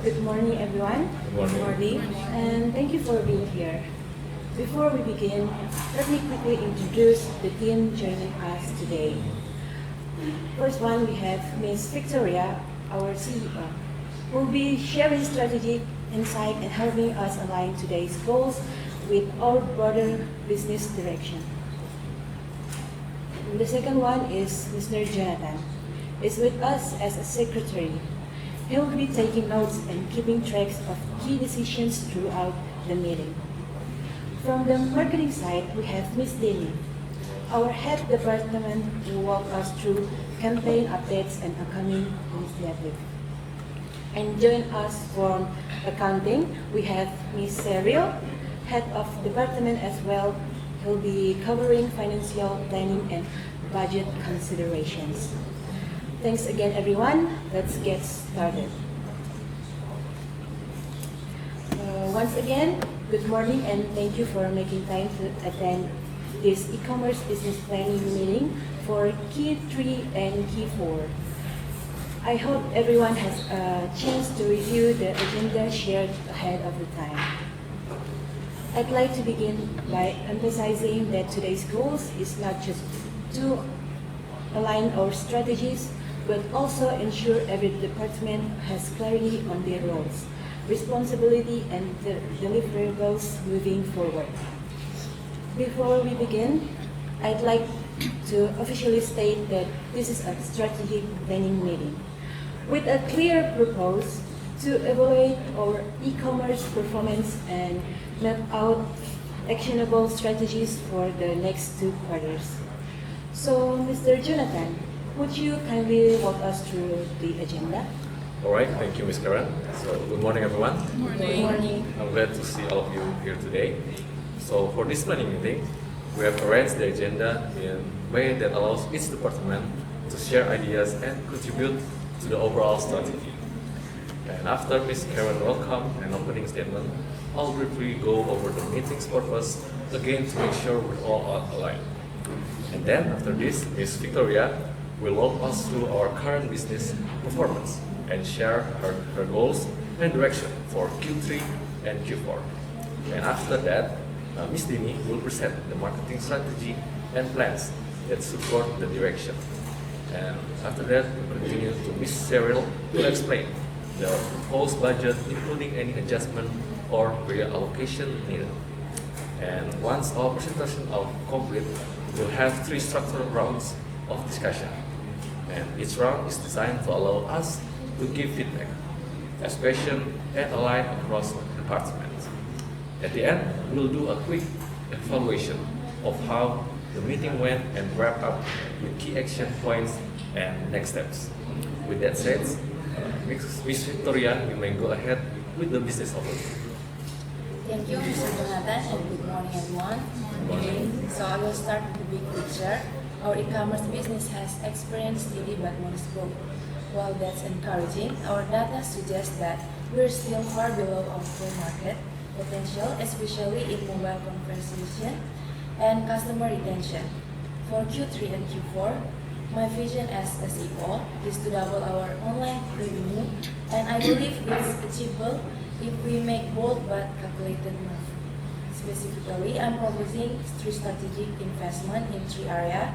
Good morning, everyone. Good morning. And thank you for being here. Before we begin, let me quickly introduce the team joining us today. First one, we have Ms. Victoria, our CEO, who will be sharing strategic insight and helping us align today's goals with our broader business direction. And the second one is Mr. Jonathan. Is with us as a secretary. He'll be taking notes and keeping tracks of key decisions throughout the meeting. From the marketing side, we have Ms. Dini, our head department, will walk us through campaign updates and upcoming initiatives. And join us from accounting, we have Ms. Serial, head of department as well. He'll be covering financial planning and budget considerations. Thanks again, everyone. Let's get started. Once again, good morning and thank you for making time to attend this e-commerce business planning meeting for Q3 and Q4. I hope everyone has a chance to review the agenda shared ahead of the time. I'd like to begin by emphasizing that today's goals is not just to align our strategies, but also ensure every department has clarity on their roles, responsibility, and the deliverables moving forward. Before we begin, I'd like to officially state that this is a strategic planning meeting with a clear purpose to evaluate our e-commerce performance and map out actionable strategies for the next 2 quarters. So, Mr. Jonathan, would you kindly walk us through the agenda? All right, thank you, Ms. Karen. So, good morning, everyone. Good morning. I'm glad to see all of you here today. So, for this planning meeting, we have arranged the agenda in a way that allows each department to share ideas and contribute to the overall strategy. And after Ms. Karen welcome and opening statement, I'll briefly go over the meeting's purpose again to make sure we're all aligned. And then after this, Ms. Victoria will walk us through our current business performance and share her goals and direction for Q3 and Q4. And after that, Ms. Dini will present the marketing strategy and plans that support the direction. And after that, we'll continue to Ms. Cyril to explain the proposed budget, including any adjustment or reallocation needed. And once our presentation are complete, we'll have 3 structured rounds of discussion. And each round is designed to allow us to give feedback, ask questions, and align across departments. At the end, we'll do a quick evaluation of how the meeting went and wrap up with key action points and next steps. With that said, Ms. Victoria, you may go ahead with the business overview. Thank you, Mr. Jonathan, and good morning, everyone. Good morning. So I will start with the big picture. Our e-commerce business has experienced steady but modest growth. While that's encouraging, our data suggests that we're still far below our full market potential, especially in mobile conversation and customer retention. For Q3 and Q4, my vision as a CEO is to double our online revenue, and I believe it's achievable if we make bold but calculated moves. Specifically, I'm proposing 3 strategic investment in 3 areas.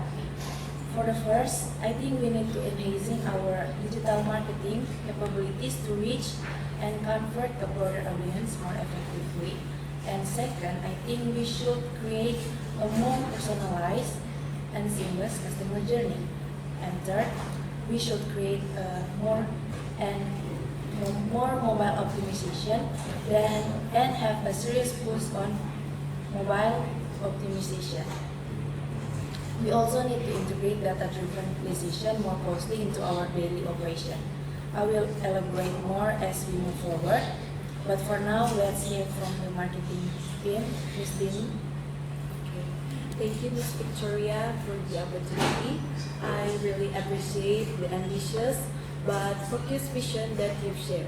For the first, I think we need to enhancing our digital marketing capabilities to reach and convert a broader audience more effectively. And second, I think we should create a more personalized and seamless customer journey. And third, we should create more mobile optimization and have a serious push on mobile optimization. We also need to integrate data-driven decision more closely into our daily operation. I will elaborate more as we move forward, but for now, let's hear from the marketing team. Ms. Dini. Thank you, Ms. Victoria, for the opportunity. I really appreciate the ambitious but focused vision that you've shared.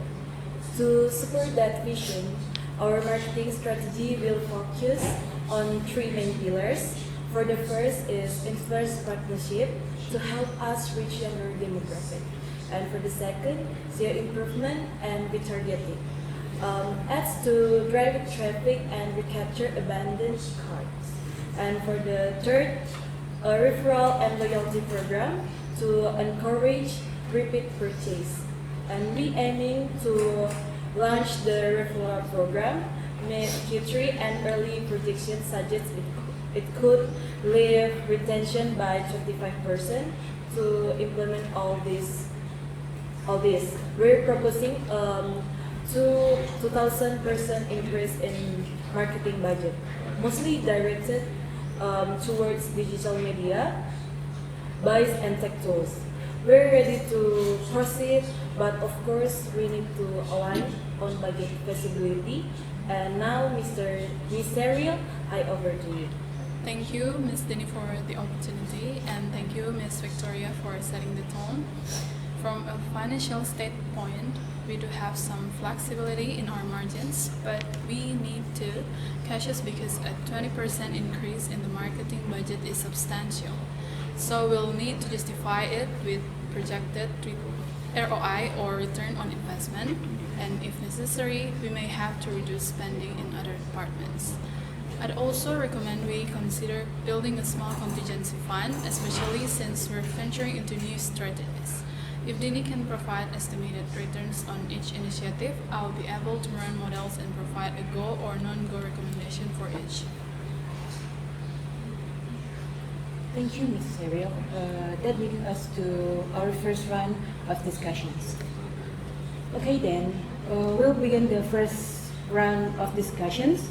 To support that vision, our marketing strategy will focus on 3 main pillars. For the first is influence partnership to help us reach younger demographic. And for the second, SEO improvement and retargeting. Ads to drive traffic and recapture abandoned carts. And for the third, a referral and loyalty program to encourage repeat purchase. And we aiming to launch the referral program mid Q3 and early projections suggest it could lift retention by 25% to implement all this. We're proposing 2,000% increase in marketing budget, mostly directed towards digital media, buys and tech tools. We're ready to proceed, but of course we need to align on budget feasibility. And now, Ms. Ariel, I over to you. Thank you, Ms. Denny, for the opportunity, and thank you, Ms. Victoria, for setting the tone. From a financial standpoint, we do have some flexibility in our margins, but we need to cautious because a 20% increase in the marketing budget is substantial. So we'll need to justify it with projected ROI or return on investment, and if necessary, we may have to reduce spending in other departments. I'd also recommend we consider building a small contingency fund, especially since we're venturing into new strategies. If Dini can provide estimated returns on each initiative, I'll be able to run models and provide a go or non-go recommendation for each. Thank you, Ms. Ariel. That brings us to our first round of discussions. Okay then, we'll begin the first round of discussions.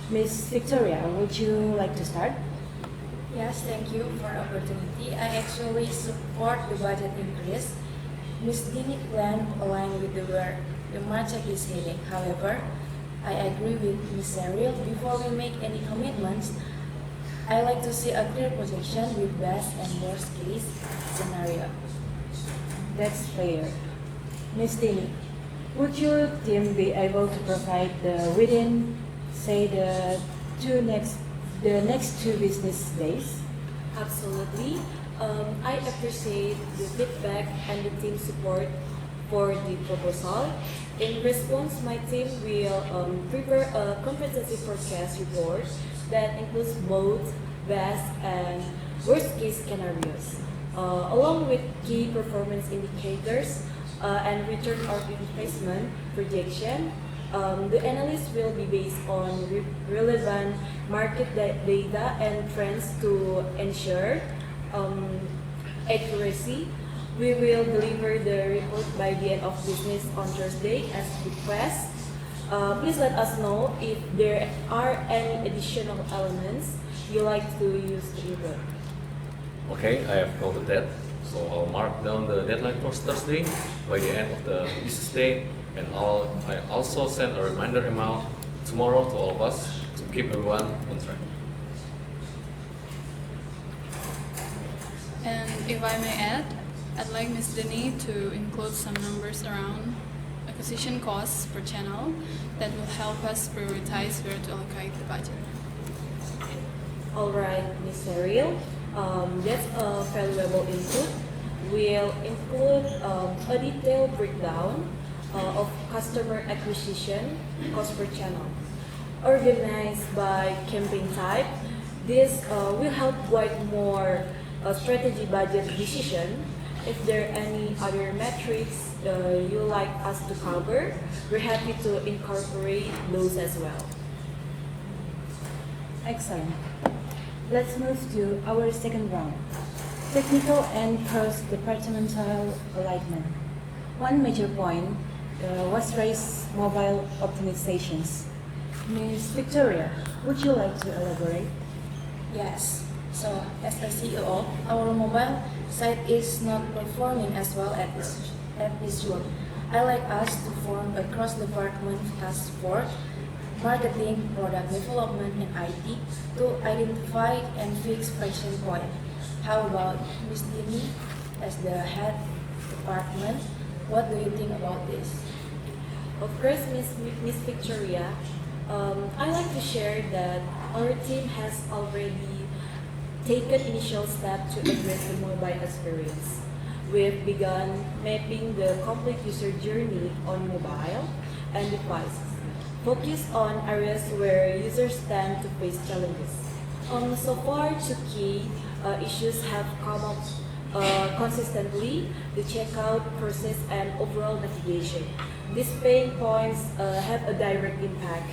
Ms. Victoria, would you like to start? Yes, thank you for the opportunity. I actually support the budget increase. Ms. Dini plan align with where the market is heading. However, I agree with Ms. Ariel. Before we make any commitments, I like to see a clear projection with best and worst case scenario. That's fair. Ms. Dini, would your team be able to provide within, say, the next 2 business days? Absolutely. I appreciate the feedback and the team support for the proposal. In response, my team will prepare a comprehensive forecast report that includes both best and worst case scenarios, along with key performance indicators and return on investment projection. The analysis will be based on relevant market data and trends to ensure accuracy. We will deliver the report by the end of business on Thursday as requested. Please let us know if there are any additional elements you like to use to input. Okay, I have noted that. So I'll mark down the deadline for Thursday by the end of the business day, and I also send a reminder email tomorrow to all of us to keep everyone on track. And if I may add, I'd like Ms. Denny to include some numbers around acquisition costs per channel that will help us prioritize where to allocate the budget. All right, Ms. Ariel, that's a valuable input. We'll include a detailed breakdown of customer acquisition cost per channel, organized by campaign type. This will help guide more strategy budget decision. If there are any other metrics you like us to cover, we're happy to incorporate those as well. Excellent. Let's move to our second round. Technical and cross-departmental alignment. One major point was raised mobile optimizations. Ms. Victoria, would you like to elaborate? Yes. So, as a CEO, our mobile site is not performing as well as usual. I like us to form a cross-department task force, marketing, product development, and IT, to identify and fix friction point. How about Ms. Dini as the head department? What do you think about this? Of course, Miss Victoria, I like to share that our team has already taken initial steps to address the mobile experience. we've begun mapping the complete user journey on mobile and devices, focus on areas where users tend to face challenges. So far, two key issues have come up consistently: the checkout process and overall navigation. These pain points have a direct impact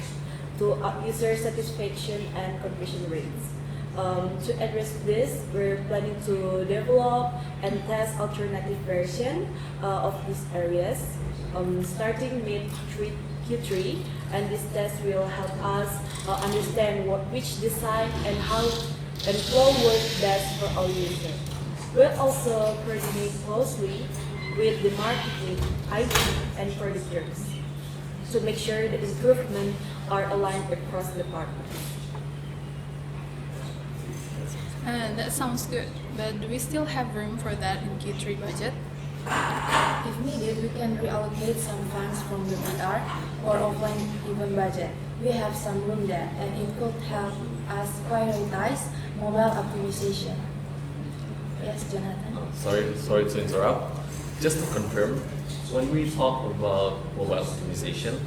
to user satisfaction and conversion rates. To address this, we're planning to develop and test alternative version of these areas, starting mid Q3, and this test will help us understand which design and how and flow work best for our user. We'll also coordinate closely with the marketing, IT, and product teams to make sure the improvements are aligned across departments. That sounds good, but do we still have room for that in Q3 budget? If needed, we can reallocate some funds from the PR or offline event budget. We have some room there, and it could help us prioritize mobile optimization. Yes, Jonathan? Sorry to interrupt. Just to confirm, when we talk about mobile optimization,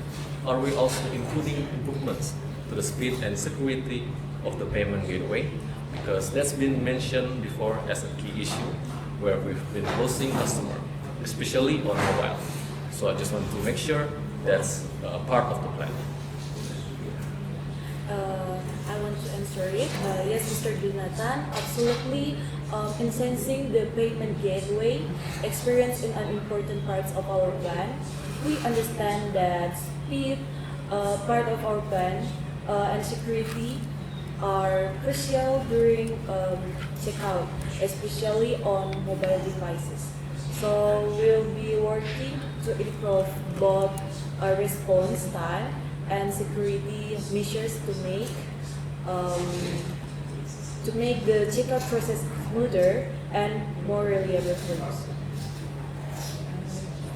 are we also including improvements to the speed and security of the payment gateway? Because that's been mentioned before as a key issue where we've been losing customers, especially on mobile. So I just want to make sure that's part of the plan. I want to answer it. Yes, Mr. Jonathan, absolutely. Enhancing the payment gateway experience in an important parts of our plan. We understand that speed, part of our plan, and security are crucial during checkout, especially on mobile devices. So we'll be working to improve both response time and security measures to make the checkout process smoother and more reliable for us.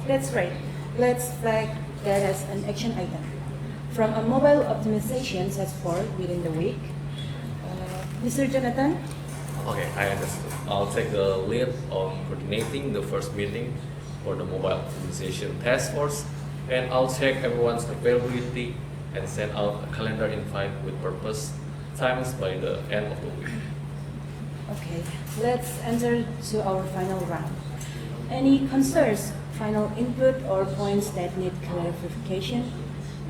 That's right. Let's flag that as an action item. From a mobile optimization task force within the week, Mr. Jonathan? Okay, I understood. I'll take the lead on coordinating the first meeting for the mobile optimization task force, and I'll check everyone's availability and send out a calendar invite with purpose times by the end of the week. Okay, let's enter to our final round. Any concerns, final input, or points that need clarification?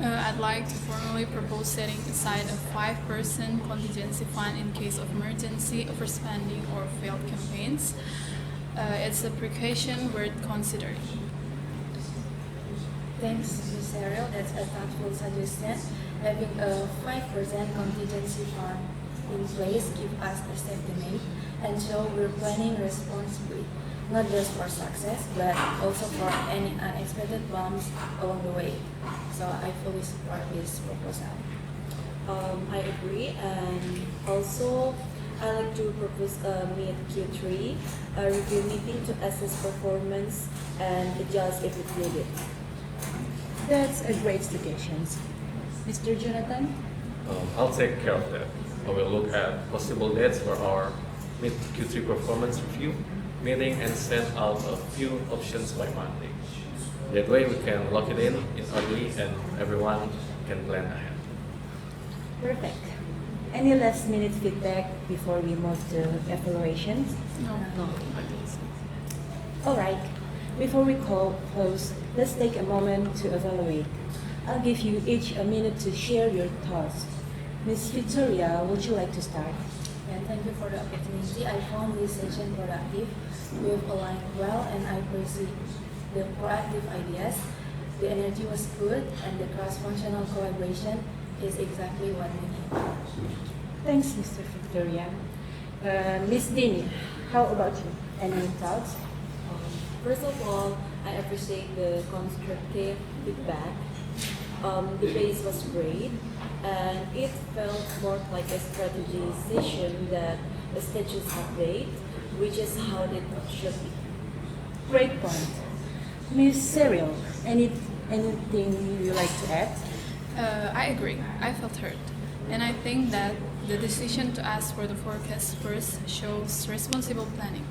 I'd like to formally propose setting aside a 5% contingency fund in case of emergency, overspending, or failed campaigns. It's a precaution worth considering. Thanks, Ms. Ariel. That's a thoughtful suggestion. Having a 5% contingency fund in place gives us a safety net and show we're planning responsibly, not just for success, but also for any unexpected bumps along the way. So I fully support this proposal. I agree, and also I like to propose a mid Q3 a review meeting to assess performance and adjust if it's needed. That's a great suggestion. Mr. Jonathan? I'll take care of that. I will look at possible dates for our mid Q3 performance review meeting and send out a few options by Monday. That way we can lock it in early and everyone can plan ahead. Perfect. Any last minute feedback before we move to evaluations? No. I think so. All right. Before we close, let's take a moment to evaluate. I'll give you each a minute to share your thoughts. Ms. Victoria, would you like to start? And thank you for the opportunity. I found this session productive. We've aligned well, and I appreciate the proactive ideas. The energy was good, and the cross-functional collaboration is exactly what we need. Thanks, Mr. Victoria. Ms. Dini, how about you? Any thoughts? First of all, I appreciate the constructive feedback. The base was great, and it felt more like a strategy session than a status update, which is how it should be. Great point. Ms. Cyril, anything you like to add? I agree. I felt hurt. And I think that the decision to ask for the forecast first shows responsible planning.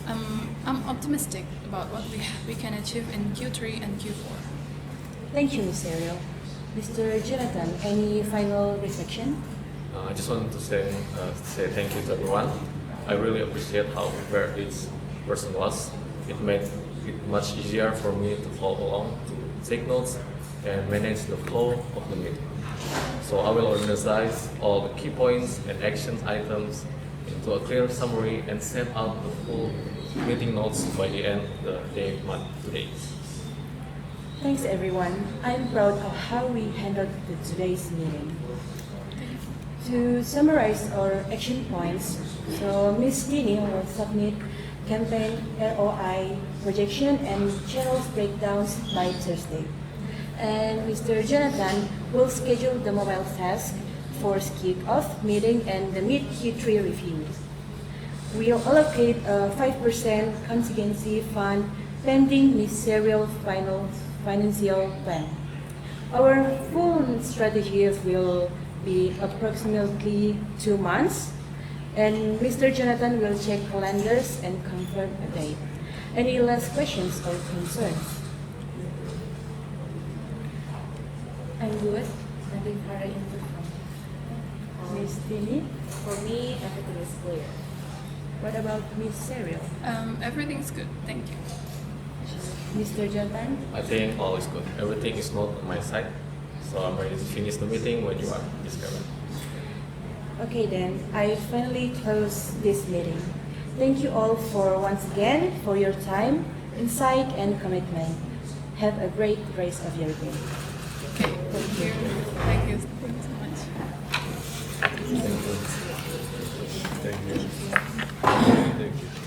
I'm optimistic about what we can achieve in Q3 and Q4. Thank you, Ms. Ariel. Mr. Jonathan, any final reflection? I just wanted to say thank you to everyone. I really appreciate how prepared each person was. It made it much easier for me to follow along, to take notes, and manage the flow of the meeting. So I will organize all the key points and action items into a clear summary and send out the full meeting notes by the end of the day today. Thanks, everyone. I'm proud of how we handled today's meeting. To summarize our action points, so Ms. Dini will submit campaign ROI projection and channels breakdowns by Thursday. And Mr. Jonathan will schedule the mobile task for kick-off meeting and the mid-Q3 review. We'll allocate a 5% contingency fund pending ministerial financial plan. Our full strategy will be approximately 2 months, and Mr. Jonathan will check calendars and confirm a date. Any last questions or concerns? I'm good. Nothing further input from me. Ms. Dini, For me, everything is clear. what about Ms. Serial? Everything's good, thank you. Mr. Jonathan? I think all is good. Everything is not on my side. So I'm ready to finish the meeting when you are, Ms. Karen. Okay then, I finally close this meeting. Thank you all for once again for your time, insight, and commitment. Have a great rest of your day. Okay, thank you. Thank you so much. Thank you. Thank you. Thank you.